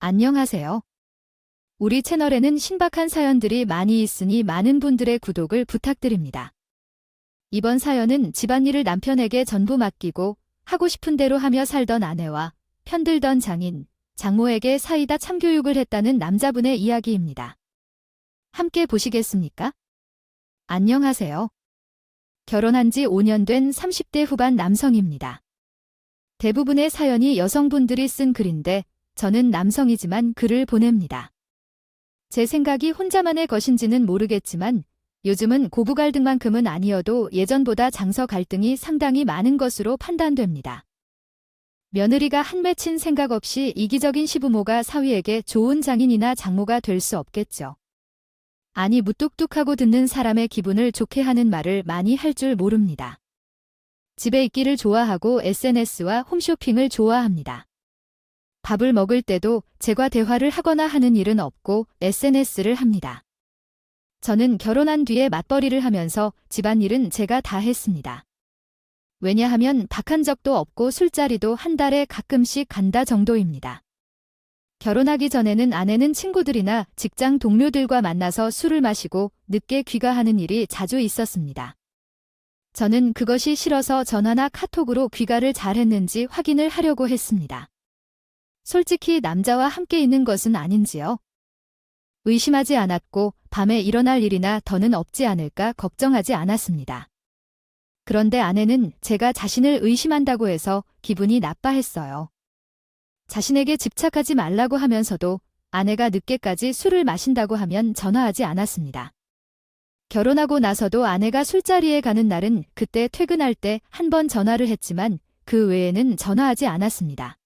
안녕하세요. 우리 채널에는 신박한 사연들이 많이 있으니 많은 분들의 구독을 부탁드립니다. 이번 사연은 집안일을 남편에게 전부 맡기고 하고 싶은 대로 하며 살던 아내와 편들던 장인, 장모에게 사이다 참교육을 했다는 남자분의 이야기입니다. 함께 보시겠습니까? 안녕하세요. 결혼한 지 5년 된 30대 후반 남성입니다. 대부분의 사연이 여성분들이 쓴 글인데 저는 남성이지만 글을 보냅니다. 제 생각이 혼자만의 것인지는 모르겠지만 요즘은 고부 갈등만큼은 아니어도 예전보다 장서 갈등이 상당히 많은 것으로 판단됩니다. 며느리가 한 맺힌 생각 없이 이기적인 시부모가 사위에게 좋은 장인이나 장모가 될 수 없겠죠. 아니 무뚝뚝하고 듣는 사람의 기분을 좋게 하는 말을 많이 할 줄 모릅니다. 집에 있기를 좋아하고 SNS와 홈쇼핑을 좋아합니다. 밥을 먹을 때도 제가 대화를 하거나 하는 일은 없고 SNS를 합니다. 저는 결혼한 뒤에 맞벌이를 하면서 집안일은 제가 다 했습니다. 왜냐하면 박한 적도 없고 술자리도 한 달에 가끔씩 간다 정도입니다. 결혼하기 전에는 아내는 친구들이나 직장 동료들과 만나서 술을 마시고 늦게 귀가하는 일이 자주 있었습니다. 저는 그것이 싫어서 전화나 카톡으로 귀가를 잘했는지 확인을 하려고 했습니다. 솔직히 남자와 함께 있는 것은 아닌지요? 의심하지 않았고 밤에 일어날 일이나 더는 없지 않을까 걱정하지 않았습니다. 그런데 아내는 제가 자신을 의심한다고 해서 기분이 나빠했어요. 자신에게 집착하지 말라고 하면서도 아내가 늦게까지 술을 마신다고 하면 전화하지 않았습니다. 결혼하고 나서도 아내가 술자리에 가는 날은 그때 퇴근할 때 한 번 전화를 했지만 그 외에는 전화하지 않았습니다.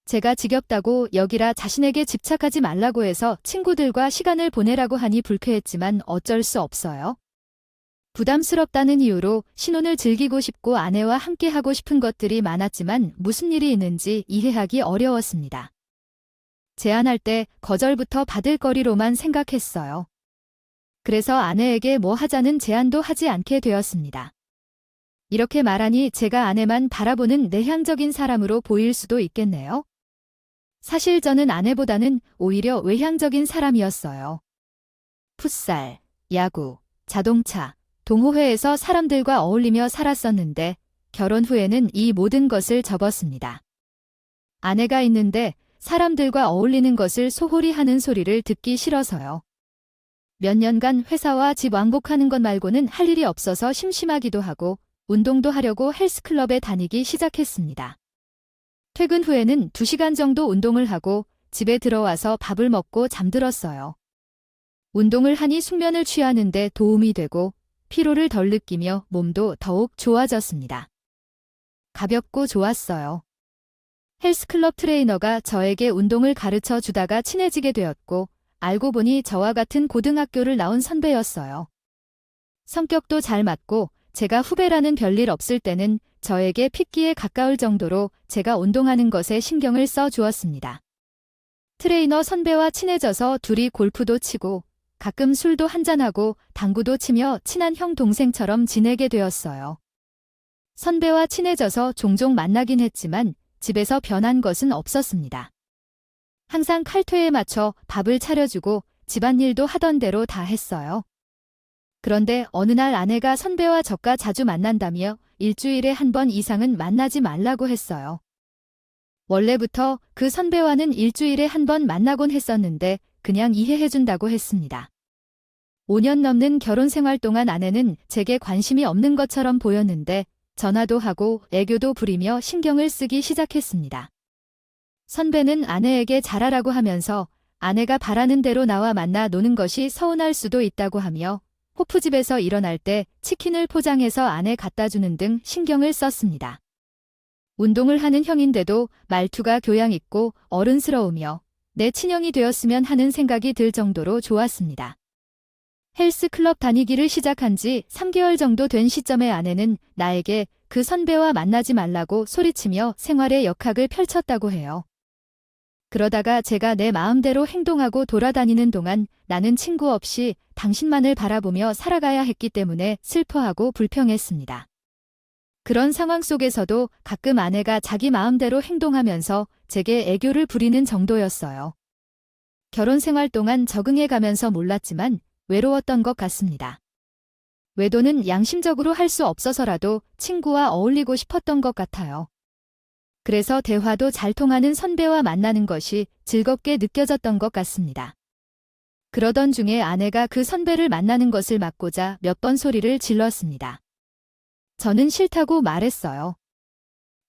제가 지겹다고 여기라 자신에게 집착하지 말라고 해서 친구들과 시간을 보내라고 하니 불쾌했지만 어쩔 수 없어요. 부담스럽다는 이유로 신혼을 즐기고 싶고 아내와 함께 하고 싶은 것들이 많았지만 무슨 일이 있는지 이해하기 어려웠습니다. 제안할 때 거절부터 받을 거리로만 생각했어요. 그래서 아내에게 뭐 하자는 제안도 하지 않게 되었습니다. 이렇게 말하니 제가 아내만 바라보는 내향적인 사람으로 보일 수도 있겠네요. 사실 저는 아내보다는 오히려 외향적인 사람이었어요. 풋살, 야구, 자동차, 동호회에서 사람들과 어울리며 살았었는데 결혼 후에는 이 모든 것을 접었습니다. 아내가 있는데 사람들과 어울리는 것을 소홀히 하는 소리를 듣기 싫어서요. 몇 년간 회사와 집 왕복하는 것 말고는 할 일이 없어서 심심하기도 하고 운동도 하려고 헬스클럽에 다니기 시작했습니다. 퇴근 후에는 2시간 정도 운동을 하고 집에 들어와서 밥을 먹고 잠들었어요. 운동을 하니 숙면을 취하는 데 도움이 되고 피로를 덜 느끼며 몸도 더욱 좋아졌습니다. 가볍고 좋았어요. 헬스클럽 트레이너가 저에게 운동을 가르쳐 주다가 친해지게 되었고 알고 보니 저와 같은 고등학교를 나온 선배였어요. 성격도 잘 맞고 제가 후배라는 별일 없을 때는 저에게 핏기에 가까울 정도로 제가 운동하는 것에 신경을 써 주었습니다. 트레이너 선배와 친해져서 둘이 골프도 치고 가끔 술도 한잔하고 당구도 치며 친한 형 동생처럼 지내게 되었어요. 선배와 친해져서 종종 만나긴 했지만 집에서 변한 것은 없었습니다. 항상 칼퇴에 맞춰 밥을 차려주고 집안일도 하던 대로 다 했어요. 그런데 어느 날 아내가 선배와 저가 자주 만난다며 일주일에 한 번 이상은 만나지 말라고 했어요. 원래부터 그 선배와는 일주일에 한 번 만나곤 했었는데 그냥 이해해준다고 했습니다. 5년 넘는 결혼 생활 동안 아내는 제게 관심이 없는 것처럼 보였는데 전화도 하고 애교도 부리며 신경을 쓰기 시작했습니다. 선배는 아내에게 잘하라고 하면서 아내가 바라는 대로 나와 만나 노는 것이 서운할 수도 있다고 하며 호프집에서 일어날 때 치킨을 포장해서 아내 갖다 주는 등 신경을 썼습니다. 운동을 하는 형인데도 말투가 교양 있고 어른스러우며 내 친형이 되었으면 하는 생각이 들 정도로 좋았습니다. 헬스클럽 다니기를 시작한 지 3개월 정도 된 시점에 아내는 나에게 그 선배와 만나지 말라고 소리치며 생활의 역학을 펼쳤다고 해요. 그러다가 제가 내 마음대로 행동하고 돌아다니는 동안 나는 친구 없이 당신만을 바라보며 살아가야 했기 때문에 슬퍼하고 불평했습니다. 그런 상황 속에서도 가끔 아내가 자기 마음대로 행동하면서 제게 애교를 부리는 정도였어요. 결혼 생활 동안 적응해 가면서 몰랐지만 외로웠던 것 같습니다. 외도는 양심적으로 할 수 없어서라도 친구와 어울리고 싶었던 것 같아요. 그래서 대화도 잘 통하는 선배와 만나는 것이 즐겁게 느껴졌던 것 같습니다. 그러던 중에 아내가 그 선배를 만나는 것을 막고자 몇 번 소리를 질렀습니다. 저는 싫다고 말했어요.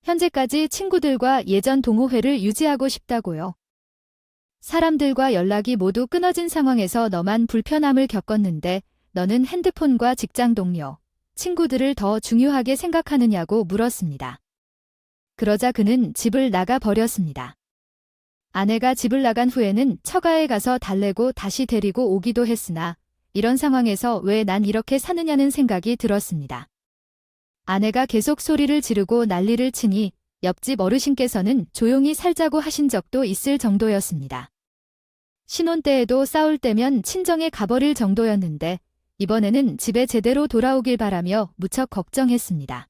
현재까지 친구들과 예전 동호회를 유지하고 싶다고요. 사람들과 연락이 모두 끊어진 상황에서 너만 불편함을 겪었는데 너는 핸드폰과 직장 동료, 친구들을 더 중요하게 생각하느냐고 물었습니다. 그러자 그는 집을 나가 버렸습니다. 아내가 집을 나간 후에는 처가에 가서 달래고 다시 데리고 오기도 했으나 이런 상황에서 왜 난 이렇게 사느냐는 생각이 들었습니다. 아내가 계속 소리를 지르고 난리를 치니 옆집 어르신께서는 조용히 살자고 하신 적도 있을 정도였습니다. 신혼 때에도 싸울 때면 친정에 가버릴 정도였는데 이번에는 집에 제대로 돌아오길 바라며 무척 걱정했습니다.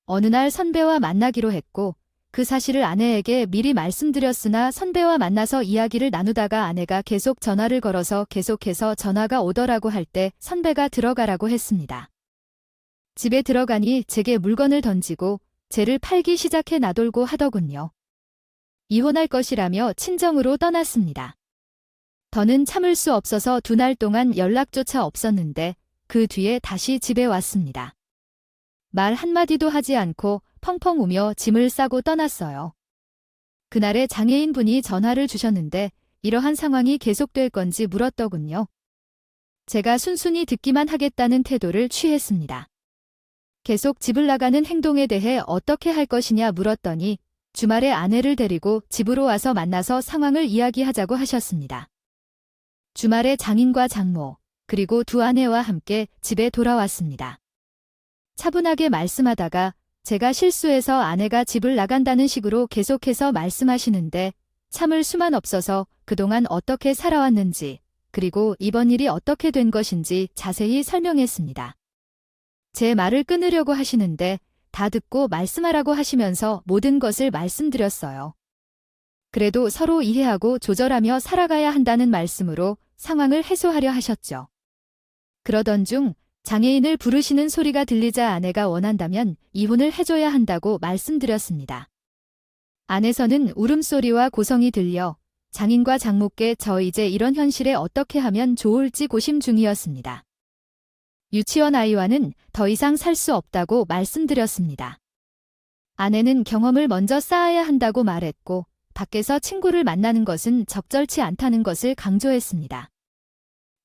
어느 날 선배와 만나기로 했고 그 사실을 아내에게 미리 말씀드렸으나 선배와 만나서 이야기를 나누다가 아내가 계속 전화를 걸어서 계속해서 전화가 오더라고 할 때 선배가 들어가라고 했습니다. 집에 들어가니 제게 물건을 던지고 쟤를 팔기 시작해 나돌고 하더군요. 이혼할 것이라며 친정으로 떠났습니다. 더는 참을 수 없어서 2날 동안 연락조차 없었는데 그 뒤에 다시 집에 왔습니다. 말 한마디도 하지 않고 펑펑 우며 짐을 싸고 떠났어요. 그날에 장애인분이 전화를 주셨는데 이러한 상황이 계속될 건지 물었더군요. 제가 순순히 듣기만 하겠다는 태도를 취했습니다. 계속 집을 나가는 행동에 대해 어떻게 할 것이냐 물었더니 주말에 아내를 데리고 집으로 와서 만나서 상황을 이야기하자고 하셨습니다. 주말에 장인과 장모, 그리고 2 아내와 함께 집에 돌아왔습니다. 차분하게 말씀하다가 제가 실수해서 아내가 집을 나간다는 식으로 계속해서 말씀하시는데 참을 수만 없어서 그동안 어떻게 살아왔는지 그리고 이번 일이 어떻게 된 것인지 자세히 설명했습니다. 제 말을 끊으려고 하시는데 다 듣고 말씀하라고 하시면서 모든 것을 말씀드렸어요. 그래도 서로 이해하고 조절하며 살아가야 한다는 말씀으로 상황을 해소하려 하셨죠. 그러던 중 장애인을 부르시는 소리가 들리자 아내가 원한다면 이혼을 해줘야 한다고 말씀드렸습니다. 안에서는 울음소리와 고성이 들려 장인과 장모께 저 이제 이런 현실에 어떻게 하면 좋을지 고심 중이었습니다. 유치원 아이와는 더 이상 살 수 없다고 말씀드렸습니다. 아내는 경험을 먼저 쌓아야 한다고 말했고 밖에서 친구를 만나는 것은 적절치 않다는 것을 강조했습니다.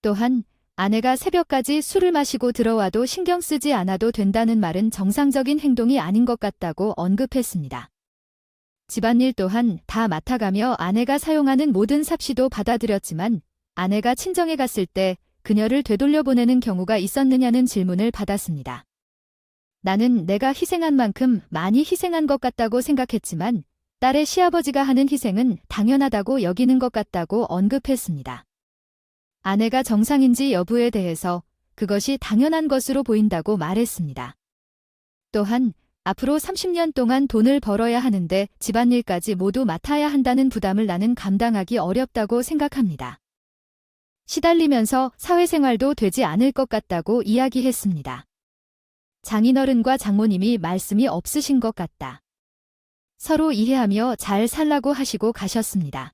또한 아내가 새벽까지 술을 마시고 들어와도 신경 쓰지 않아도 된다는 말은 정상적인 행동이 아닌 것 같다고 언급했습니다. 집안일 또한 다 맡아가며 아내가 사용하는 모든 삽시도 받아들였지만 아내가 친정에 갔을 때 그녀를 되돌려보내는 경우가 있었느냐는 질문을 받았습니다. 나는 내가 희생한 만큼 많이 희생한 것 같다고 생각했지만 딸의 시아버지가 하는 희생은 당연하다고 여기는 것 같다고 언급했습니다. 아내가 정상인지 여부에 대해서 그것이 당연한 것으로 보인다고 말했습니다. 또한 앞으로 30년 동안 돈을 벌어야 하는데 집안일까지 모두 맡아야 한다는 부담을 나는 감당하기 어렵다고 생각합니다. 시달리면서 사회생활도 되지 않을 것 같다고 이야기했습니다. 장인어른과 장모님이 말씀이 없으신 것 같다. 서로 이해하며 잘 살라고 하시고 가셨습니다.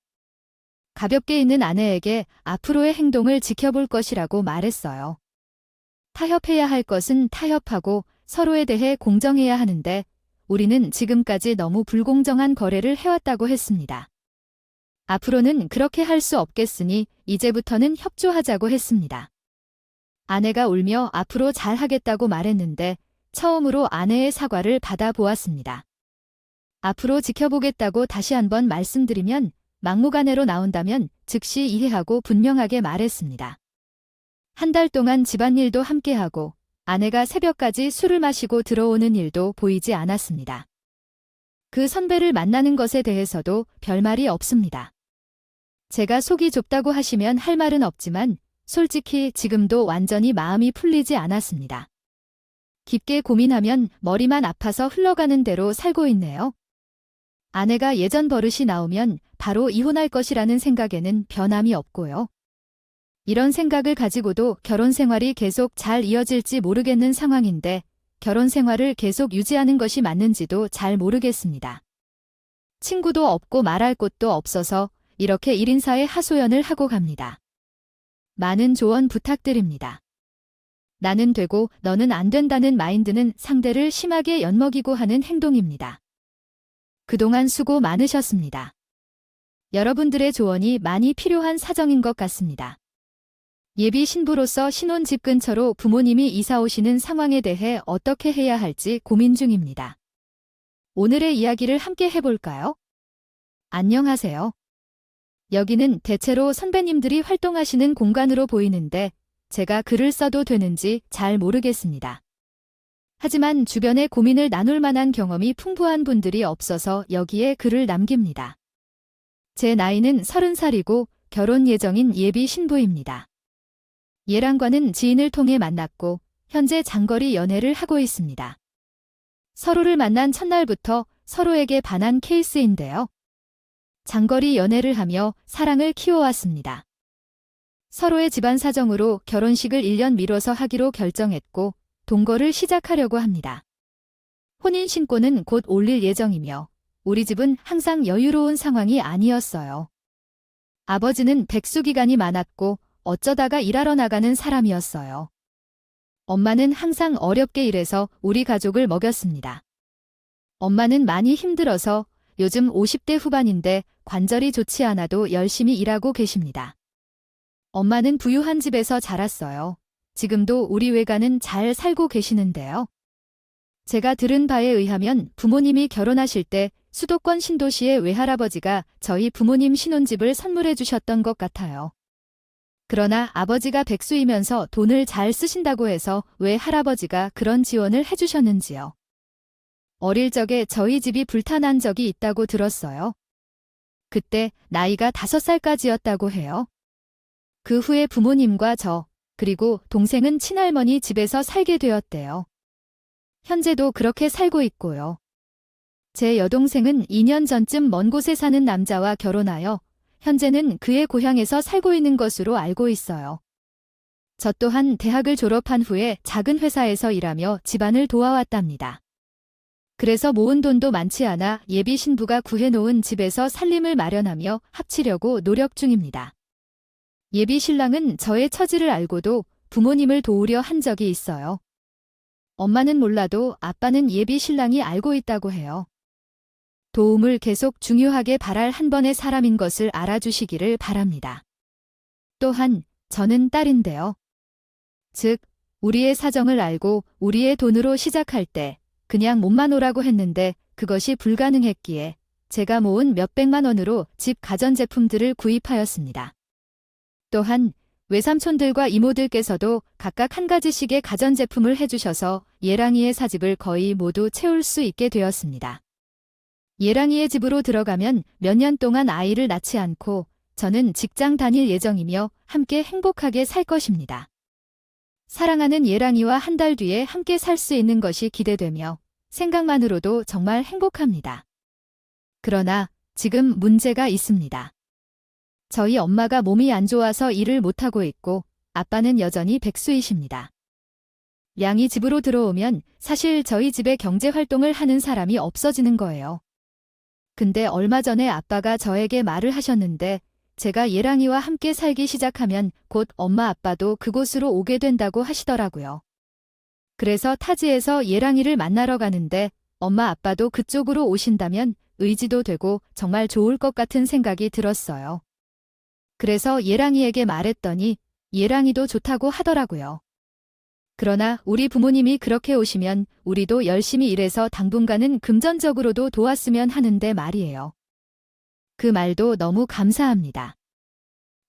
가볍게 있는 아내에게 앞으로의 행동을 지켜볼 것이라고 말했어요. 타협해야 할 것은 타협하고 서로에 대해 공정해야 하는데 우리는 지금까지 너무 불공정한 거래를 해왔다고 했습니다. 앞으로는 그렇게 할 수 없겠으니 이제부터는 협조하자고 했습니다. 아내가 울며 앞으로 잘하겠다고 말했는데 처음으로 아내의 사과를 받아보았습니다. 앞으로 지켜보겠다고 다시 한번 말씀드리면 막무가내로 나온다면 즉시 이해하고 분명하게 말했습니다. 1달 동안 집안일도 함께하고 아내가 새벽까지 술을 마시고 들어오는 일도 보이지 않았습니다. 그 선배를 만나는 것에 대해서도 별말이 없습니다. 제가 속이 좁다고 하시면 할 말은 없지만 솔직히 지금도 완전히 마음이 풀리지 않았습니다. 깊게 고민하면 머리만 아파서 흘러가는 대로 살고 있네요. 아내가 예전 버릇이 나오면 바로 이혼할 것이라는 생각에는 변함이 없고요. 이런 생각을 가지고도 결혼 생활이 계속 잘 이어질지 모르겠는 상황인데 결혼 생활을 계속 유지하는 것이 맞는지도 잘 모르겠습니다. 친구도 없고 말할 곳도 없어서 이렇게 1인사의 하소연을 하고 갑니다. 많은 조언 부탁드립니다. 나는 되고 너는 안 된다는 마인드는 상대를 심하게 엿먹이고 하는 행동입니다. 그동안 수고 많으셨습니다. 여러분들의 조언이 많이 필요한 사정인 것 같습니다. 예비 신부로서 신혼 집 근처로 부모님이 이사 오시는 상황에 대해 어떻게 해야 할지 고민 중입니다. 오늘의 이야기를 함께 해볼까요? 안녕하세요. 여기는 대체로 선배님들이 활동하시는 공간으로 보이는데 제가 글을 써도 되는지 잘 모르겠습니다. 하지만 주변에 고민을 나눌 만한 경험이 풍부한 분들이 없어서 여기에 글을 남깁니다. 제 나이는 30살이고 결혼 예정인 예비 신부입니다. 얘랑과는 지인을 통해 만났고 현재 장거리 연애를 하고 있습니다. 서로를 만난 첫날부터 서로에게 반한 케이스인데요. 장거리 연애를 하며 사랑을 키워왔습니다. 서로의 집안 사정으로 결혼식을 1년 미뤄서 하기로 결정했고 동거를 시작하려고 합니다. 혼인신고는 곧 올릴 예정이며 우리 집은 항상 여유로운 상황이 아니었어요. 아버지는 백수기간이 많았고 어쩌다가 일하러 나가는 사람이었어요. 엄마는 항상 어렵게 일해서 우리 가족을 먹였습니다. 엄마는 많이 힘들어서 요즘 50대 후반인데 관절이 좋지 않아도 열심히 일하고 계십니다. 엄마는 부유한 집에서 자랐어요. 지금도 우리 외가는 잘 살고 계시는데요. 제가 들은 바에 의하면 부모님이 결혼하실 때 수도권 신도시의 외할아버지가 저희 부모님 신혼집을 선물해 주셨던 것 같아요. 그러나 아버지가 백수이면서 돈을 잘 쓰신다고 해서 왜 할아버지가 그런 지원을 해주셨는지요. 어릴 적에 저희 집이 불타난 적이 있다고 들었어요. 그때 나이가 5살까지였다고 해요. 그 후에 부모님과 저, 그리고 동생은 친할머니 집에서 살게 되었대요. 현재도 그렇게 살고 있고요. 제 여동생은 2년 전쯤 먼 곳에 사는 남자와 결혼하여 현재는 그의 고향에서 살고 있는 것으로 알고 있어요. 저 또한 대학을 졸업한 후에 작은 회사에서 일하며 집안을 도와왔답니다. 그래서 모은 돈도 많지 않아 예비 신부가 구해놓은 집에서 살림을 마련하며 합치려고 노력 중입니다. 예비 신랑은 저의 처지를 알고도 부모님을 도우려 한 적이 있어요. 엄마는 몰라도 아빠는 예비 신랑이 알고 있다고 해요. 도움을 계속 중요하게 바랄 한 번의 사람인 것을 알아주시기를 바랍니다. 또한 저는 딸인데요. 즉, 우리의 사정을 알고 우리의 돈으로 시작할 때 그냥 몸만 오라고 했는데 그것이 불가능했기에 제가 모은 몇백만 원으로 집 가전제품들을 구입하였습니다. 또한 외삼촌들과 이모들께서도 각각 한 가지씩의 가전제품을 해주셔서 예랑이의 사집을 거의 모두 채울 수 있게 되었습니다. 예랑이의 집으로 들어가면 몇 년 동안 아이를 낳지 않고 저는 직장 다닐 예정이며 함께 행복하게 살 것입니다. 사랑하는 예랑이와 한 달 뒤에 함께 살 수 있는 것이 기대되며 생각만으로도 정말 행복합니다. 그러나 지금 문제가 있습니다. 저희 엄마가 몸이 안 좋아서 일을 못하고 있고 아빠는 여전히 백수이십니다. 량이 집으로 들어오면 사실 저희 집에 경제활동을 하는 사람이 없어지는 거예요. 근데 얼마 전에 아빠가 저에게 말을 하셨는데 제가 예랑이와 함께 살기 시작하면 곧 엄마 아빠도 그곳으로 오게 된다고 하시더라고요. 그래서 타지에서 예랑이를 만나러 가는데 엄마 아빠도 그쪽으로 오신다면 의지도 되고 정말 좋을 것 같은 생각이 들었어요. 그래서 예랑이에게 말했더니 예랑이도 좋다고 하더라고요. 그러나 우리 부모님이 그렇게 오시면 우리도 열심히 일해서 당분간은 금전적으로도 도왔으면 하는데 말이에요. 그 말도 너무 감사합니다.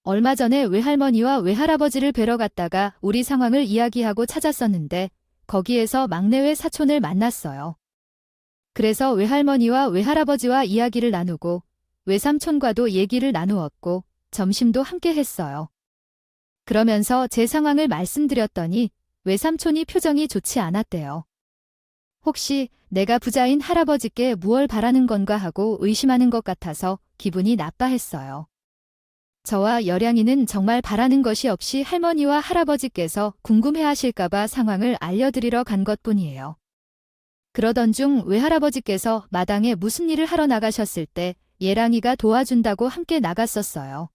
얼마 전에 외할머니와 외할아버지를 뵈러 갔다가 우리 상황을 이야기하고 찾았었는데 거기에서 막내 외사촌을 만났어요. 그래서 외할머니와 외할아버지와 이야기를 나누고 외삼촌과도 얘기를 나누었고 점심도 함께 했어요. 그러면서 제 상황을 말씀드렸더니 외삼촌이 표정이 좋지 않았대요. 혹시 내가 부자인 할아버지께 무얼 바라는 건가 하고 의심하는 것 같아서 기분이 나빠했어요. 저와 여량이는 정말 바라는 것이 없이 할머니와 할아버지께서 궁금해하실까봐 상황을 알려드리러 간 것뿐이에요. 그러던 중 외할아버지께서 마당에 무슨 일을 하러 나가셨을 때 예랑이가 도와준다고 함께 나갔었어요.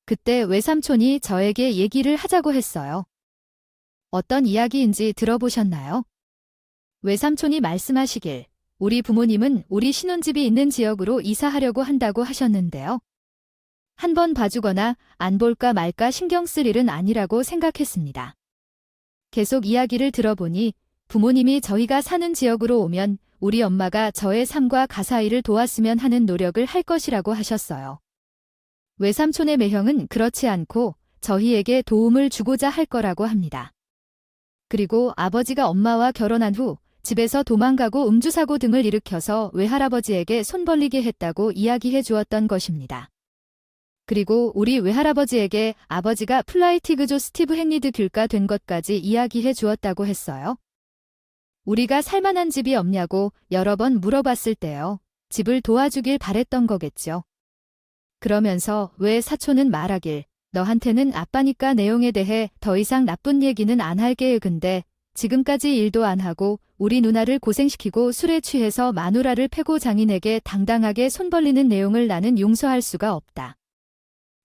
그때 외삼촌이 저에게 얘기를 하자고 했어요. 어떤 이야기인지 들어보셨나요? 외삼촌이 말씀하시길 우리 부모님은 우리 신혼집이 있는 지역으로 이사하려고 한다고 하셨는데요. 한번 봐주거나 안 볼까 말까 신경 쓸 일은 아니라고 생각했습니다. 계속 이야기를 들어보니 부모님이 저희가 사는 지역으로 오면 우리 엄마가 저의 삶과 가사일을 도왔으면 하는 노력을 할 것이라고 하셨어요. 외삼촌의 매형은 그렇지 않고 저희에게 도움을 주고자 할 거라고 합니다. 그리고 아버지가 엄마와 결혼한 후 집에서 도망가고 음주사고 등을 일으켜서 외할아버지에게 손 벌리게 했다고 이야기해 주었던 것입니다. 그리고 우리 외할아버지에게 아버지가 플라이티그조 스티브 헨리드 귤가 된 것까지 이야기해 주었다고 했어요. 우리가 살만한 집이 없냐고 여러 번 물어봤을 때요. 집을 도와주길 바랬던 거겠죠. 그러면서 왜 사촌은 말하길 너한테는 아빠니까 내용에 대해 더 이상 나쁜 얘기는 안 할게 근데 지금까지 일도 안 하고 우리 누나를 고생시키고 술에 취해서 마누라를 패고 장인에게 당당하게 손 벌리는 내용을 나는 용서할 수가 없다.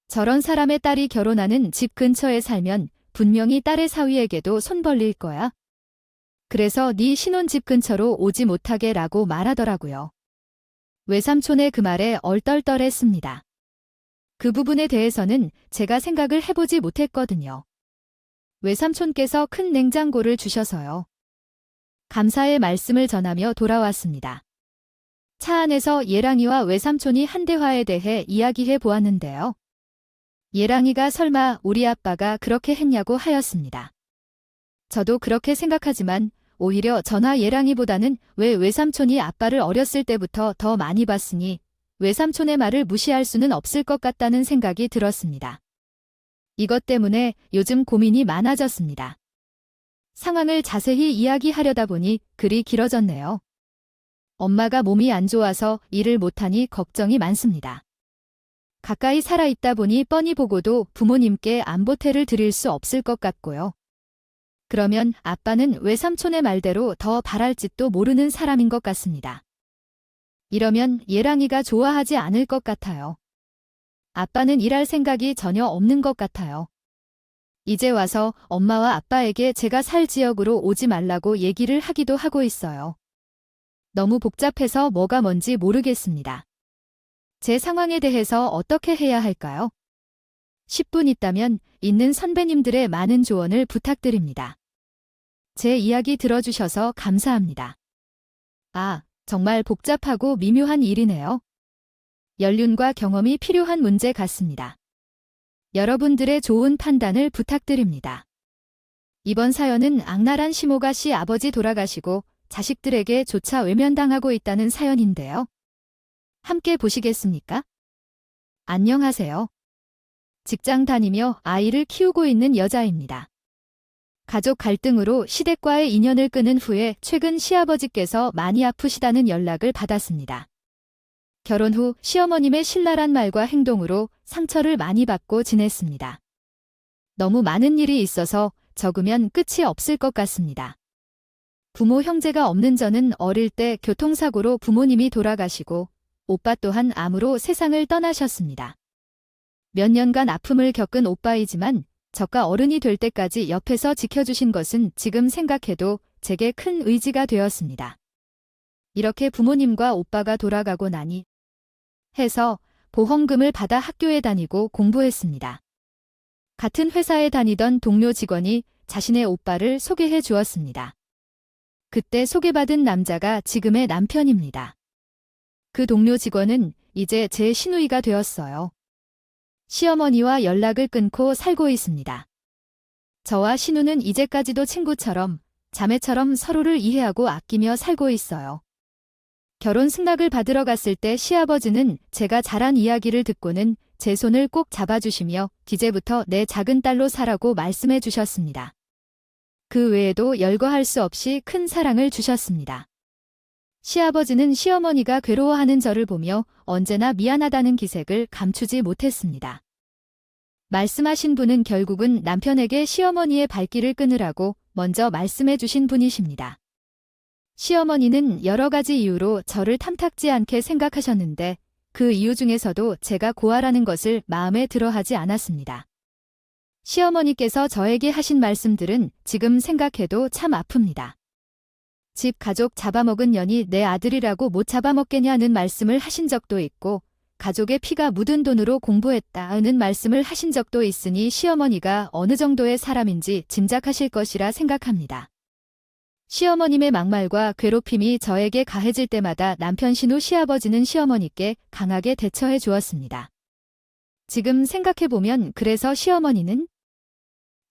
저런 사람의 딸이 결혼하는 집 근처에 살면 분명히 딸의 사위에게도 손 벌릴 거야. 그래서 네 신혼집 근처로 오지 못하게 라고 말하더라고요. 외삼촌의 그 말에 얼떨떨했습니다. 그 부분에 대해서는 제가 생각을 해보지 못했거든요. 외삼촌께서 큰 냉장고를 주셔서요. 감사의 말씀을 전하며 돌아왔습니다. 차 안에서 예랑이와 외삼촌이 한 대화에 대해 이야기해 보았는데요. 예랑이가 설마 우리 아빠가 그렇게 했냐고 하였습니다. 저도 그렇게 생각하지만 오히려 저나 예랑이보다는 왜 외삼촌이 아빠를 어렸을 때부터 더 많이 봤으니 외삼촌의 말을 무시할 수는 없을 것 같다는 생각이 들었습니다. 이것 때문에 요즘 고민이 많아졌습니다. 상황을 자세히 이야기하려다 보니 글이 길어졌네요. 엄마가 몸이 안 좋아서 일을 못하니 걱정이 많습니다. 가까이 살아있다 보니 뻔히 보고도 부모님께 안보태를 드릴 수 없을 것 같고요. 그러면 아빠는 외삼촌의 말대로 더 바랄지도 모르는 사람인 것 같습니다. 이러면 예랑이가 좋아하지 않을 것 같아요. 아빠는 일할 생각이 전혀 없는 것 같아요. 이제 와서 엄마와 아빠에게 제가 살 지역으로 오지 말라고 얘기를 하기도 하고 있어요. 너무 복잡해서 뭐가 뭔지 모르겠습니다. 제 상황에 대해서 어떻게 해야 할까요? 10분 있다면 있는 선배님들의 많은 조언을 부탁드립니다. 제 이야기 들어주셔서 감사합니다. 아, 정말 복잡하고 미묘한 일이네요. 연륜과 경험이 필요한 문제 같습니다. 여러분들의 좋은 판단을 부탁드립니다. 이번 사연은 악랄한 시모가 씨 아버지 돌아가시고 자식들에게 조차 외면당하고 있다는 사연인데요. 함께 보시겠습니까? 안녕하세요. 직장 다니며 아이를 키우고 있는 여자입니다. 가족 갈등으로 시댁과의 인연을 끊은 후에 최근 시아버지께서 많이 아프시다는 연락을 받았습니다. 결혼 후 시어머님의 신랄한 말과 행동으로 상처를 많이 받고 지냈습니다. 너무 많은 일이 있어서 적으면 끝이 없을 것 같습니다. 부모 형제가 없는 저는 어릴 때 교통사고로 부모님이 돌아가시고 오빠 또한 암으로 세상을 떠나셨습니다. 몇 년간 아픔을 겪은 오빠이지만 저가 어른이 될 때까지 옆에서 지켜주신 것은 지금 생각해도 제게 큰 의지가 되었습니다. 이렇게 부모님과 오빠가 돌아가고 나니 해서 보험금을 받아 학교에 다니고 공부했습니다. 같은 회사에 다니던 동료 직원이 자신의 오빠를 소개해 주었습니다. 그때 소개받은 남자가 지금의 남편입니다. 그 동료 직원은 이제 제 시누이가 되었어요. 시어머니와 연락을 끊고 살고 있습니다. 저와 시누는 이제까지도 친구처럼 자매처럼 서로를 이해하고 아끼며 살고 있어요. 결혼 승낙을 받으러 갔을 때 시아버지는 제가 잘한 이야기를 듣고는 제 손을 꼭 잡아주시며 이제부터 내 작은 딸로 살라고 말씀해 주셨습니다. 그 외에도 열거할 수 없이 큰 사랑을 주셨습니다. 시아버지는 시어머니가 괴로워하는 저를 보며 언제나 미안하다는 기색을 감추지 못했습니다. 말씀하신 분은 결국은 남편에게 시어머니의 발길을 끊으라고 먼저 말씀해 주신 분이십니다. 시어머니는 여러 가지 이유로 저를 탐탁지 않게 생각하셨는데 그 이유 중에서도 제가 고아라는 것을 마음에 들어하지 않았습니다. 시어머니께서 저에게 하신 말씀들은 지금 생각해도 참 아픕니다. 집 가족 잡아먹은 년이 내 아들이라고 못 잡아먹겠냐는 말씀을 하신 적도 있고 가족의 피가 묻은 돈으로 공부했다는 말씀을 하신 적도 있으니 시어머니가 어느 정도의 사람인지 짐작하실 것이라 생각합니다. 시어머님의 막말과 괴롭힘이 저에게 가해질 때마다 남편 신우 시아버지는 시어머니께 강하게 대처해 주었습니다. 지금 생각해보면 그래서 시어머니는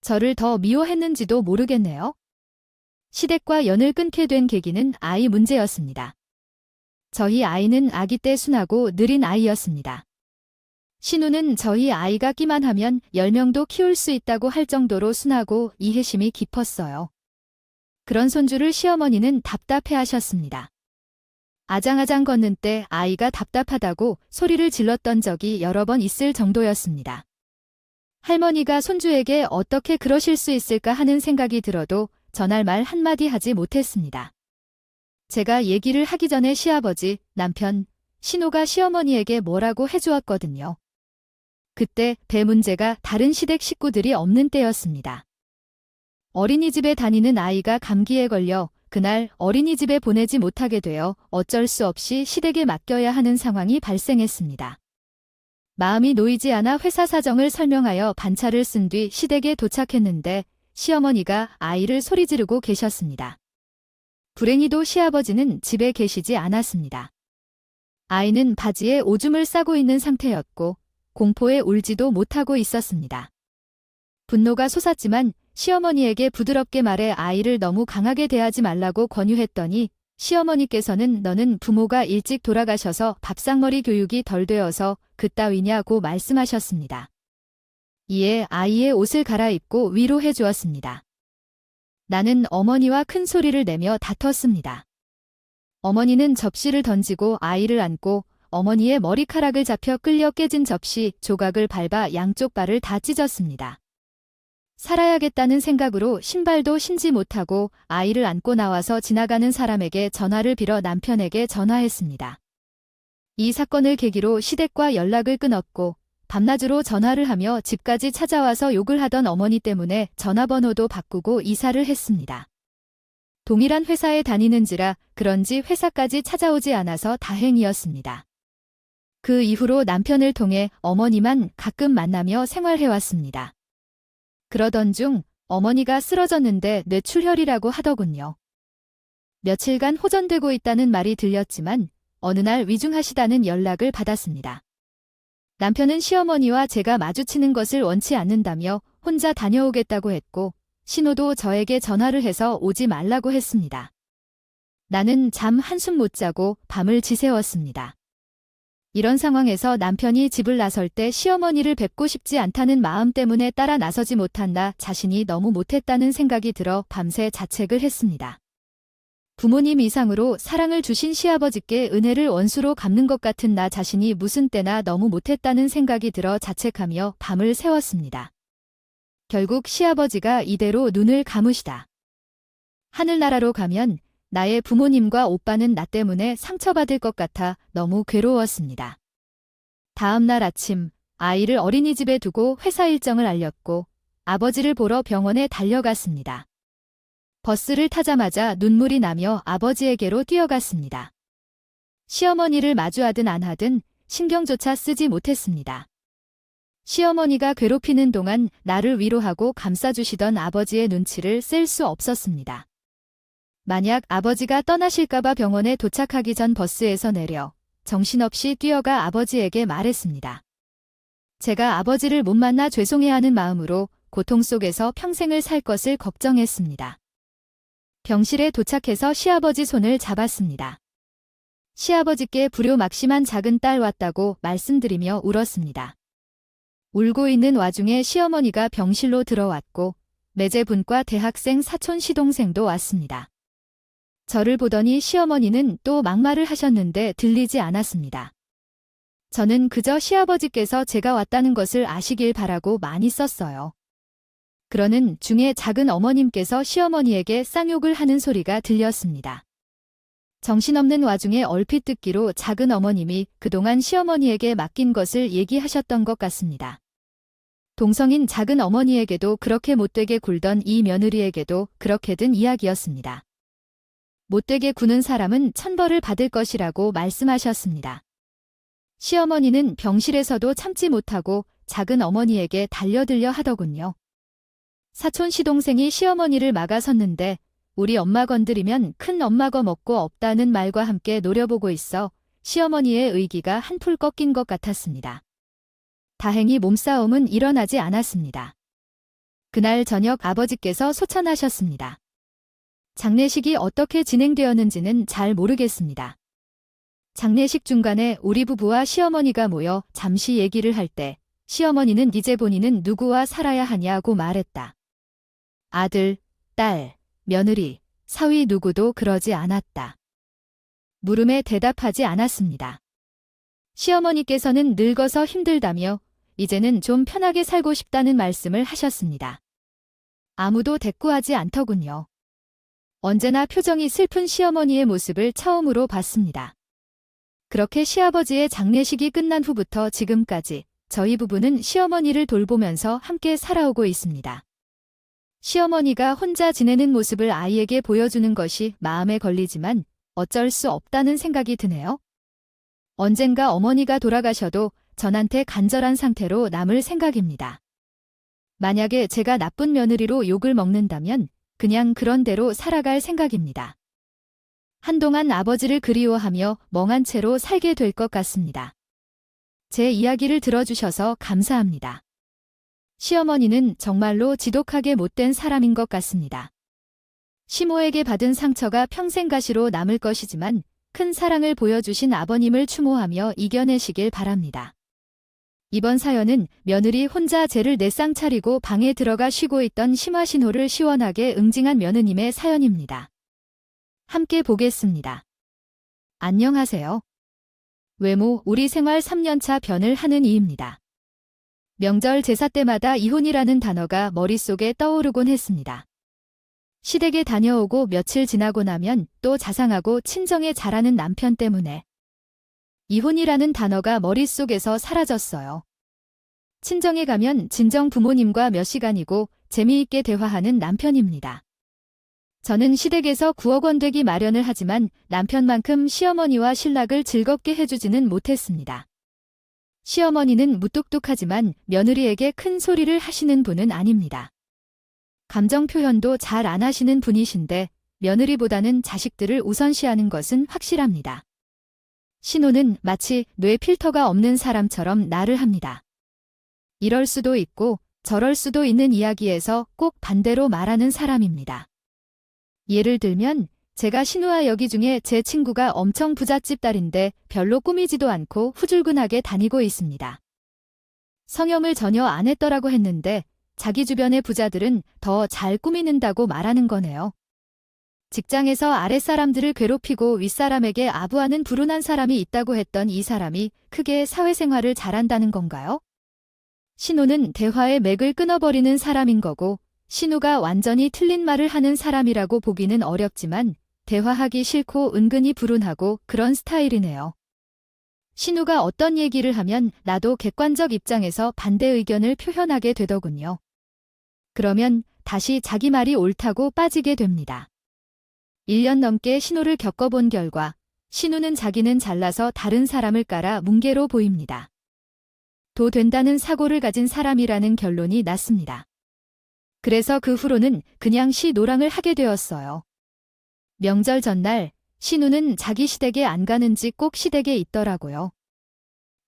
저를 더 미워했는지도 모르겠네요. 시댁과 연을 끊게 된 계기는 아이 문제였습니다. 저희 아이는 아기 때 순하고 느린 아이였습니다. 신우는 저희 아이가 끼만 하면 10명도 키울 수 있다고 할 정도로 순하고 이해심이 깊었어요. 그런 손주를 시어머니는 답답해하셨습니다. 아장아장 걷는 때 아이가 답답하다고 소리를 질렀던 적이 여러 번 있을 정도였습니다. 할머니가 손주에게 어떻게 그러실 수 있을까 하는 생각이 들어도 전할 말 한마디 하지 못했습니다. 제가 얘기를 하기 전에 시아버지, 남편, 신우가 시어머니에게 뭐라고 해주었거든요. 그때 배 문제가 다른 시댁 식구들이 없는 때였습니다. 어린이집에 다니는 아이가 감기에 걸려 그날 어린이집에 보내지 못하게 되어 어쩔 수 없이 시댁에 맡겨야 하는 상황이 발생했습니다. 마음이 놓이지 않아 회사 사정을 설명하여 반차를 쓴 뒤 시댁에 도착했는데 시어머니가 아이를 소리 지르고 계셨습니다. 불행히도 시아버지는 집에 계시지 않았습니다. 아이는 바지에 오줌을 싸고 있는 상태였고 공포에 울지도 못하고 있었습니다. 분노가 솟았지만 시어머니에게 부드럽게 말해 아이를 너무 강하게 대하지 말라고 권유했더니 시어머니께서는 너는 부모가 일찍 돌아가셔서 밥상머리 교육이 덜 되어서 그따위냐고 말씀하셨습니다. 이에 아이의 옷을 갈아입고 위로해 주었습니다. 나는 어머니와 큰 소리를 내며 다퉜습니다. 어머니는 접시를 던지고 아이를 안고 어머니의 머리카락을 잡혀 끌려 깨진 접시 조각을 밟아 양쪽 발을 다 찢었습니다. 살아야겠다는 생각으로 신발도 신지 못하고 아이를 안고 나와서 지나가는 사람에게 전화를 빌어 남편에게 전화했습니다. 이 사건을 계기로 시댁과 연락을 끊었고 밤낮으로 전화를 하며 집까지 찾아와서 욕을 하던 어머니 때문에 전화번호도 바꾸고 이사를 했습니다. 동일한 회사에 다니는지라 그런지 회사까지 찾아오지 않아서 다행이었습니다. 그 이후로 남편을 통해 어머니만 가끔 만나며 생활해왔습니다. 그러던 중 어머니가 쓰러졌는데 뇌출혈이라고 하더군요. 며칠간 호전되고 있다는 말이 들렸지만 어느 날 위중하시다는 연락을 받았습니다. 남편은 시어머니와 제가 마주치는 것을 원치 않는다며 혼자 다녀오겠다고 했고 신우도 저에게 전화를 해서 오지 말라고 했습니다. 나는 잠 한숨 못 자고 밤을 지새웠습니다. 이런 상황에서 남편이 집을 나설 때 시어머니를 뵙고 싶지 않다는 마음 때문에 따라 나서지 못한 나 자신이 너무 못했다는 생각이 들어 밤새 자책을 했습니다. 부모님 이상으로 사랑을 주신 시아버지께 은혜를 원수로 갚는 것 같은 나 자신이 무슨 때나 너무 못했다는 생각이 들어 자책하며 밤을 새웠습니다. 결국 시아버지가 이대로 눈을 감으시다. 하늘나라로 가면 나의 부모님과 오빠는 나 때문에 상처받을 것 같아 너무 괴로웠습니다. 다음 날 아침 아이를 어린이집에 두고 회사 일정을 알렸고 아버지를 보러 병원에 달려갔습니다. 버스를 타자마자 눈물이 나며 아버지에게로 뛰어갔습니다. 시어머니를 마주하든 안 하든 신경조차 쓰지 못했습니다. 시어머니가 괴롭히는 동안 나를 위로하고 감싸주시던 아버지의 눈치를 쐴 수 없었습니다. 만약 아버지가 떠나실까봐 병원에 도착하기 전 버스에서 내려 정신없이 뛰어가 아버지에게 말했습니다. 제가 아버지를 못 만나 죄송해하는 마음으로 고통 속에서 평생을 살 것을 걱정했습니다. 병실에 도착해서 시아버지 손을 잡았습니다. 시아버지께 불효막심한 작은 딸 왔다고 말씀드리며 울었습니다. 울고 있는 와중에 시어머니가 병실로 들어왔고 매제분과 대학생 사촌 시동생도 왔습니다. 저를 보더니 시어머니는 또 막말을 하셨는데 들리지 않았습니다. 저는 그저 시아버지께서 제가 왔다는 것을 아시길 바라고 많이 썼어요. 그러는 중에 작은 어머님께서 시어머니에게 쌍욕을 하는 소리가 들렸습니다. 정신없는 와중에 얼핏 듣기로 작은 어머님이 그동안 시어머니에게 맡긴 것을 얘기하셨던 것 같습니다. 동성인 작은 어머니에게도 그렇게 못되게 굴던 이 며느리에게도 그렇게 든 이야기였습니다. 못되게 구는 사람은 천벌을 받을 것이라고 말씀하셨습니다. 시어머니는 병실에서도 참지 못하고 작은 어머니에게 달려들려 하더군요. 사촌 시동생이 시어머니를 막아섰는데 우리 엄마 건드리면 큰 엄마 거 먹고 없다는 말과 함께 노려보고 있어 시어머니의 의기가 한풀 꺾인 것 같았습니다. 다행히 몸싸움은 일어나지 않았습니다. 그날 저녁 아버지께서 소천하셨습니다. 장례식이 어떻게 진행되었는지는 잘 모르겠습니다. 장례식 중간에 우리 부부와 시어머니가 모여 잠시 얘기를 할 때 시어머니는 이제 본인은 누구와 살아야 하냐고 말했다. 아들, 딸, 며느리, 사위 누구도 그러지 않았다. 물음에 대답하지 않았습니다. 시어머니께서는 늙어서 힘들다며 이제는 좀 편하게 살고 싶다는 말씀을 하셨습니다. 아무도 대꾸하지 않더군요. 언제나 표정이 슬픈 시어머니의 모습을 처음으로 봤습니다. 그렇게 시아버지의 장례식이 끝난 후부터 지금까지 저희 부부는 시어머니를 돌보면서 함께 살아오고 있습니다. 시어머니가 혼자 지내는 모습을 아이에게 보여주는 것이 마음에 걸리지만 어쩔 수 없다는 생각이 드네요. 언젠가 어머니가 돌아가셔도 전한테 간절한 상태로 남을 생각입니다. 만약에 제가 나쁜 며느리로 욕을 먹는다면 그냥 그런 대로 살아갈 생각입니다. 한동안 아버지를 그리워하며 멍한 채로 살게 될 것 같습니다. 제 이야기를 들어주셔서 감사합니다. 시어머니는 정말로 지독하게 못된 사람인 것 같습니다. 시모에게 받은 상처가 평생 가시로 남을 것이지만 큰 사랑을 보여주신 아버님을 추모하며 이겨내시길 바랍니다. 이번 사연은 며느리 혼자 쟤를 내상 차리고 방에 들어가 쉬고 있던 심화신호를 시원하게 응징한 며느님의 사연입니다. 함께 보겠습니다. 안녕하세요. 외모 우리 생활 3년차 변을 하는 이입니다. 명절 제사 때마다 이혼이라는 단어가 머릿속에 떠오르곤 했습니다. 시댁에 다녀오고 며칠 지나고 나면 또 자상하고 친정에 잘하는 남편 때문에 이혼이라는 단어가 머릿속에서 사라졌어요. 친정에 가면 친정 부모님과 몇 시간이고 재미있게 대화하는 남편입니다. 저는 시댁에서 9억 원 되기 마련을 하지만 남편만큼 시어머니와 신랑을 즐겁게 해주지는 못했습니다. 시어머니는 무뚝뚝하지만 며느리에게 큰 소리를 하시는 분은 아닙니다. 감정 표현도 잘 안 하시는 분이신데 며느리보다는 자식들을 우선시하는 것은 확실합니다. 신호는 마치 뇌 필터가 없는 사람처럼 말을 합니다. 이럴 수도 있고 저럴 수도 있는 이야기에서 꼭 반대로 말하는 사람입니다. 예를 들면 제가 신우와 여기 중에 제 친구가 엄청 부잣집 딸인데 별로 꾸미지도 않고 후줄근하게 다니고 있습니다. 성형을 전혀 안 했더라고 했는데 자기 주변의 부자들은 더 잘 꾸미는다고 말하는 거네요. 직장에서 아랫사람들을 괴롭히고 윗사람에게 아부하는 불운한 사람이 있다고 했던 이 사람이 크게 사회생활을 잘한다는 건가요? 신우는 대화의 맥을 끊어버리는 사람인 거고 신우가 완전히 틀린 말을 하는 사람이라고 보기는 어렵지만 대화하기 싫고 은근히 불운하고 그런 스타일이네요. 신우가 어떤 얘기를 하면 나도 객관적 입장에서 반대 의견을 표현하게 되더군요. 그러면 다시 자기 말이 옳다고 빠지게 됩니다. 1년 넘게 신우를 겪어본 결과 신우는 자기는 잘나서 다른 사람을 깔아 뭉개로 보입니다. 도 된다는 사고를 가진 사람이라는 결론이 났습니다. 그래서 그 후로는 그냥 시노랑을 하게 되었어요. 명절 전날 신우는 자기 시댁에 안 가는지 꼭 시댁에 있더라고요.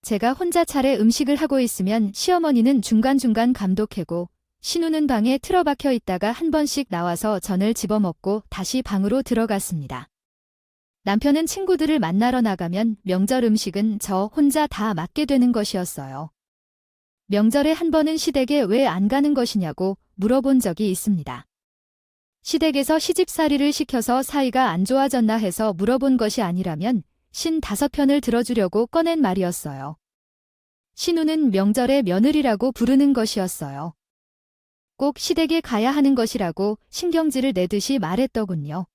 제가 혼자 차례 음식을 하고 있으면 시어머니는 중간중간 감독해고 신우는 방에 틀어박혀 있다가 한 번씩 나와서 전을 집어먹고 다시 방으로 들어갔습니다. 남편은 친구들을 만나러 나가면 명절 음식은 저 혼자 다 맡게 되는 것이었어요. 명절에 한 번은 시댁에 왜 안 가는 것이냐고 물어본 적이 있습니다. 시댁에서 시집살이를 시켜서 사이가 안 좋아졌나 해서 물어본 것이 아니라면 55편을 들어주려고 꺼낸 말이었어요. 신우는 명절에 며느리라고 부르는 것이었어요. 꼭 시댁에 가야 하는 것이라고 신경질을 내듯이 말했더군요.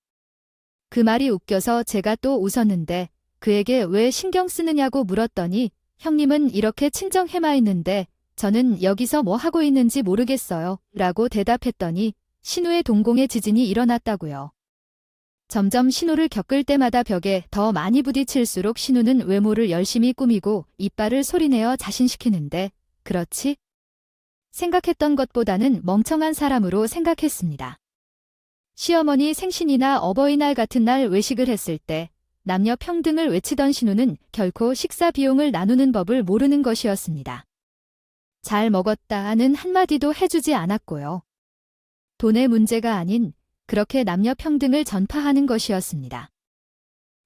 그 말이 웃겨서 제가 또 웃었는데 그에게 왜 신경 쓰느냐고 물었더니 형님은 이렇게 친정 해마 있는데 저는 여기서 뭐 하고 있는지 모르겠어요 라고 대답했더니 신우의 동공에 지진이 일어났다고요. 점점 신우를 겪을 때마다 벽에 더 많이 부딪힐수록 신우는 외모를 열심히 꾸미고 이빨을 소리내어 자신시키는데 그렇지? 생각했던 것보다는 멍청한 사람으로 생각했습니다. 시어머니 생신이나 어버이날 같은 날 외식을 했을 때 남녀 평등을 외치던 신우는 결코 식사 비용을 나누는 법을 모르는 것이었습니다. 잘 먹었다는 한마디도 해주지 않았고요. 돈의 문제가 아닌 그렇게 남녀 평등을 전파하는 것이었습니다.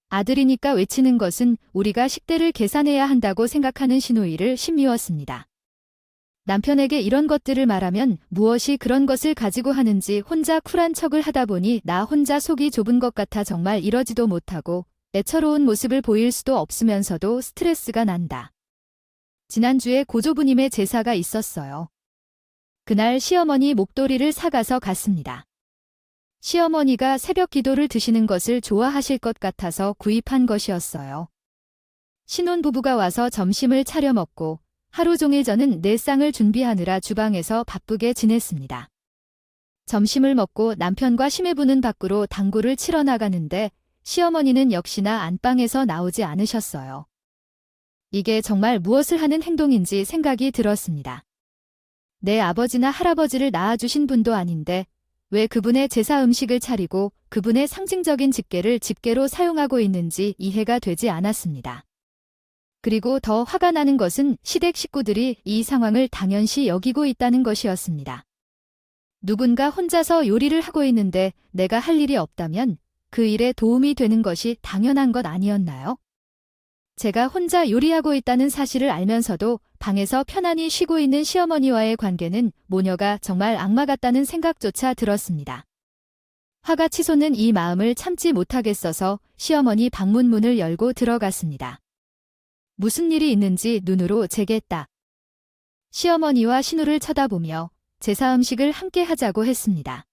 아들이니까 외치는 것은 우리가 식대를 계산해야 한다고 생각하는 신우이를 신미웠습니다. 남편에게 이런 것들을 말하면 무엇이 그런 것을 가지고 하는지 혼자 쿨한 척을 하다 보니 나 혼자 속이 좁은 것 같아 정말 이러지도 못하고 애처로운 모습을 보일 수도 없으면서도 스트레스가 난다. 지난주에 고조부님의 제사가 있었어요. 그날 시어머니 목도리를 사가서 갔습니다. 시어머니가 새벽 기도를 드시는 것을 좋아하실 것 같아서 구입한 것이었어요. 신혼부부가 와서 점심을 차려 먹고 하루 종일 저는 내상을 준비하느라 주방에서 바쁘게 지냈습니다. 점심을 먹고 남편과 시매부는 밖으로 당구를 치러 나가는데 시어머니는 역시나 안방에서 나오지 않으셨어요. 이게 정말 무엇을 하는 행동인지 생각이 들었습니다. 내 아버지나 할아버지를 낳아주신 분도 아닌데 왜 그분의 제사 음식을 차리고 그분의 상징적인 집게를 집게로 사용하고 있는지 이해가 되지 않았습니다. 그리고 더 화가 나는 것은 시댁 식구들이 이 상황을 당연시 여기고 있다는 것이었습니다. 누군가 혼자서 요리를 하고 있는데 내가 할 일이 없다면 그 일에 도움이 되는 것이 당연한 것 아니었나요? 제가 혼자 요리하고 있다는 사실을 알면서도 방에서 편안히 쉬고 있는 시어머니와의 관계는 모녀가 정말 악마 같다는 생각조차 들었습니다. 화가 치솟는 이 마음을 참지 못하겠어서 시어머니 방문문을 열고 들어갔습니다. 무슨 일이 있는지 눈으로 재겠다. 시어머니와 신우를 쳐다보며 제사 음식을 함께 하자고 했습니다.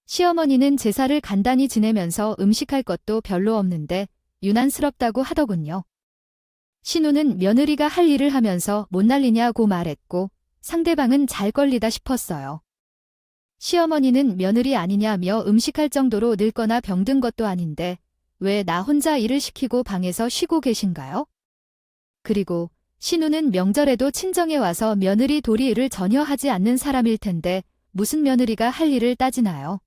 시어머니는 제사를 간단히 지내면서 음식할 것도 별로 없는데 유난스럽다고 하더군요. 신우는 며느리가 할 일을 하면서 못 날리냐고 말했고 상대방은 잘 걸리다 싶었어요. 시어머니는 며느리 아니냐며 음식할 정도로 늙거나 병든 것도 아닌데 왜 나 혼자 일을 시키고 방에서 쉬고 계신가요? 그리고 신우는 명절에도 친정에 와서 며느리 도리일을 전혀 하지 않는 사람일 텐데 무슨 며느리가 할 일을 따지나요?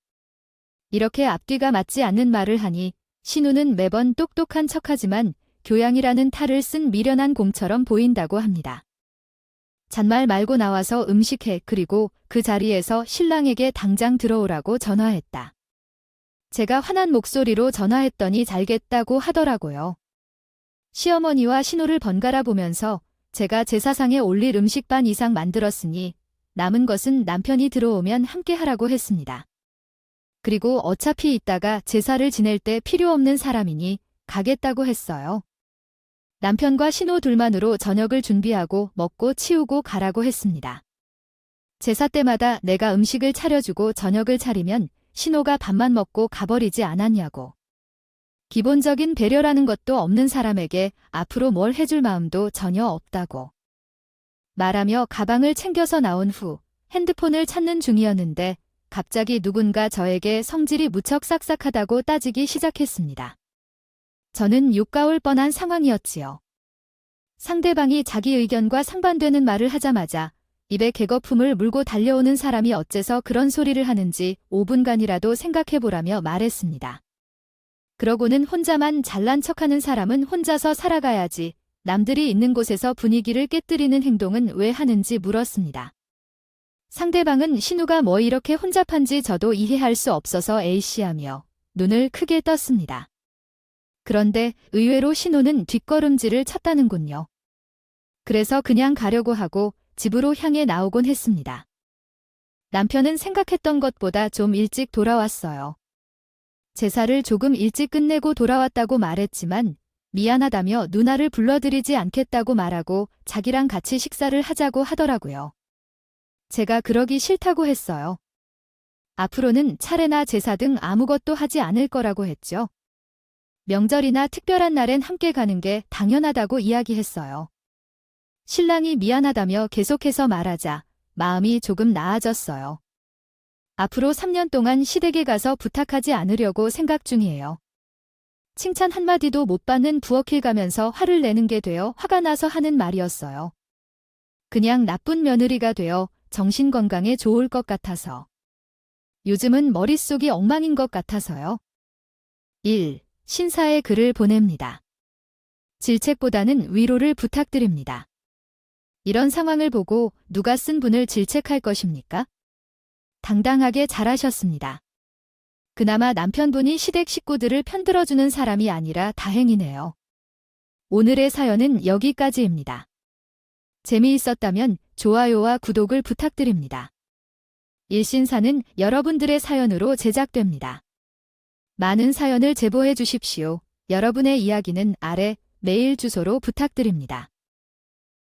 이렇게 앞뒤가 맞지 않는 말을 하니 신우는 매번 똑똑한 척하지만 교양이라는 탈을 쓴 미련한 곰처럼 보인다고 합니다. 잔말 말고 나와서 음식해 그리고 그 자리에서 신랑에게 당장 들어오라고 전화했다. 제가 화난 목소리로 전화했더니 잘겠다고 하더라고요. 시어머니와 신우를 번갈아 보면서 제가 제사상에 올릴 음식 반 이상 만들었으니 남은 것은 남편이 들어오면 함께 하라고 했습니다. 그리고 어차피 이따가 제사를 지낼 때 필요 없는 사람이니 가겠다고 했어요. 남편과 신우 둘만으로 저녁을 준비하고 먹고 치우고 가라고 했습니다. 제사 때마다 내가 음식을 차려주고 저녁을 차리면 신우가 밥만 먹고 가버리지 않았냐고. 기본적인 배려라는 것도 없는 사람에게 앞으로 뭘 해줄 마음도 전혀 없다고. 말하며 가방을 챙겨서 나온 후 핸드폰을 찾는 중이었는데 갑자기 누군가 저에게 성질이 무척 싹싹하다고 따지기 시작했습니다. 저는 욕가올 뻔한 상황이었지요. 상대방이 자기 의견과 상반되는 말을 하자마자 입에 개거품을 물고 달려오는 사람이 어째서 그런 소리를 하는지 5분간이라도 생각해보라며 말했습니다. 그러고는 혼자만 잘난 척하는 사람은 혼자서 살아가야지 남들이 있는 곳에서 분위기를 깨뜨리는 행동은 왜 하는지 물었습니다. 상대방은 신우가 뭐 이렇게 혼잡한지 저도 이해할 수 없어서 에이씨하며 눈을 크게 떴습니다. 그런데 의외로 신우는 뒷걸음질을 쳤다는군요. 그래서 그냥 가려고 하고 집으로 향해 나오곤 했습니다. 남편은 생각했던 것보다 좀 일찍 돌아왔어요. 제사를 조금 일찍 끝내고 돌아왔다고 말했지만 미안하다며 누나를 불러드리지 않겠다고 말하고 자기랑 같이 식사를 하자고 하더라고요. 제가 그러기 싫다고 했어요. 앞으로는 차례나 제사 등 아무것도 하지 않을 거라고 했죠. 명절이나 특별한 날엔 함께 가는 게 당연하다고 이야기했어요. 신랑이 미안하다며 계속해서 말하자 마음이 조금 나아졌어요. 앞으로 3년 동안 시댁에 가서 부탁하지 않으려고 생각 중이에요. 칭찬 한마디도 못 받는 부엌일 가면서 화를 내는 게 되어 화가 나서 하는 말이었어요. 그냥 나쁜 며느리가 되어 정신건강에 좋을 것 같아서. 요즘은 머릿속이 엉망인 것 같아서요. 1. 신사에 글을 보냅니다. 질책보다는 위로를 부탁드립니다. 이런 상황을 보고 누가 쓴 분을 질책할 것입니까? 당당하게 잘하셨습니다. 그나마 남편분이 시댁 식구들을 편들어주는 사람이 아니라 다행이네요. 오늘의 사연은 여기까지입니다. 재미있었다면 좋아요와 구독을 부탁드립니다. 일신사는 여러분들의 사연으로 제작됩니다. 많은 사연을 제보해 주십시오. 여러분의 이야기는 아래 메일 주소로 부탁드립니다.